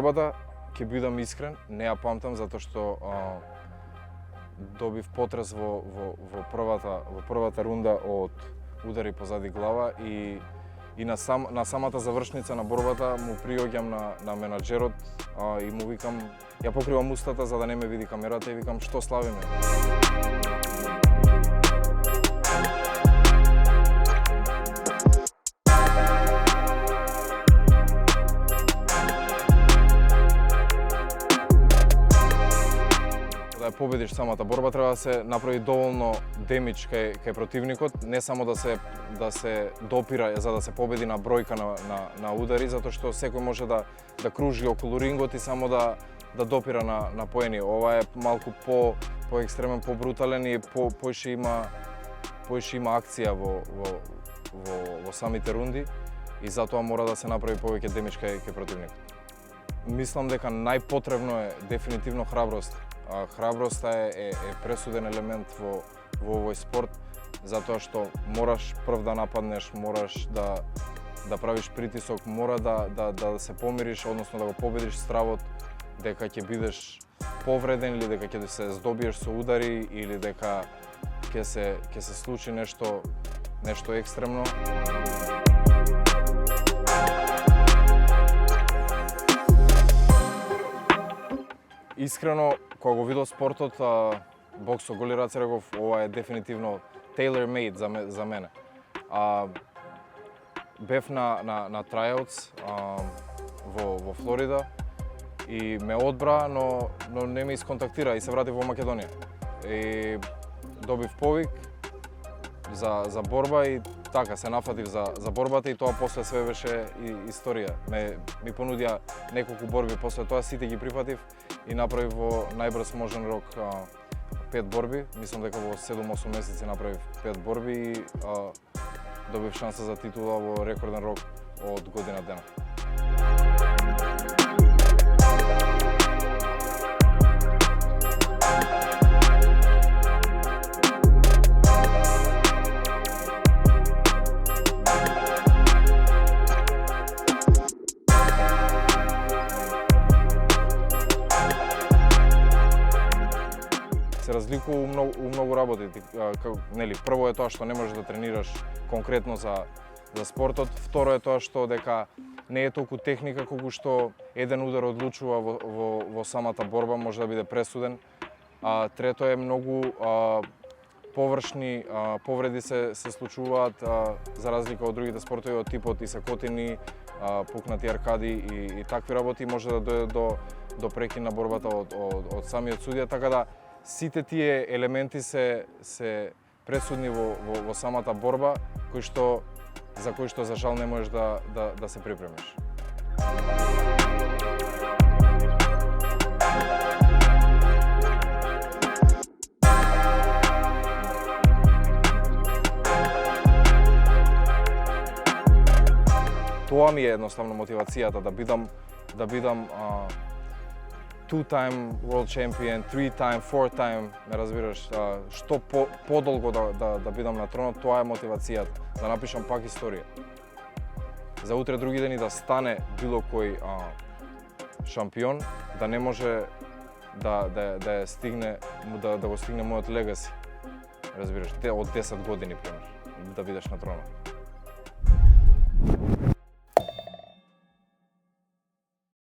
борбата, ќе бидам искрен, не ја памтам затоа што добив потрес во првата рунда од удари позади глава и на самата завршница на борбата му приоѓам на менаџерот и му викам, ја покривам устата за да не ме види камерата и викам што славиме. Да ја победиш самата борба треба да се направи доволно демидж кај противникот, не само да се допира за да се победи на бројка на удари, затоа што секој може да кружи околу рингот и само да допира на поени. Ова е малку по екстремен, по брутален и поише има акција во самите рунди и затоа мора да се направи повеќе демидж кај противникот. Мислам дека најпотребно е дефинитивно храброст. Храброста е пресуден елемент во овој спорт, затоа што мораш прв да нападнеш, мораш да правиш притисок, мора да се помириш, односно да го победиш стравот дека ќе бидеш повреден или дека ќе се здобиеш со удари или дека ќе се случи нешто екстремно. Искрено, кога го видов спортот, бокс со голи раце, реков, ова е дефинитивно tailor-made за мене. Бев на tryouts во Флорида и ме одбра, но не ме исконтактира и се вратив во Македонија. И добив повик за борба и така се нафатив за борбата и тоа после све беше историја. Ми понудија неколку борби, после тоа сите ги прифатив и направив во најбрз можен рок 5 борби. Мислам дека во 7-8 месеци направив 5 борби и добив шанса за титула во рекорден рок од година дена. Се разликува у многу работи. Нели, прво е тоа што не можеш да тренираш конкретно за спортот, второ е тоа што дека не е толку техника колку што еден удар одлучува во самата борба, може да биде пресуден. Трето е многу површни повреди се случуваат за разлика од другите спортови од типот исакотини, пукнати аркади и такви работи може да дојде до прекин на борбата од самиот судија, така да сите тие елементи се пресудни во самата борба, за кои што за жал не можеш да се припремиш. Тоа ми е едноставно мотивацијата да бидам two-time world champion, three-time, four-time, ме разбираш, што подолго да бидам на тронот, тоа е мотивацијата, да напишам пак историја. За утре други дени да стане било кој шампион, да не може да го стигне мојот легаси. Разбираш, од 10 години, пример, да бидеш на тронот.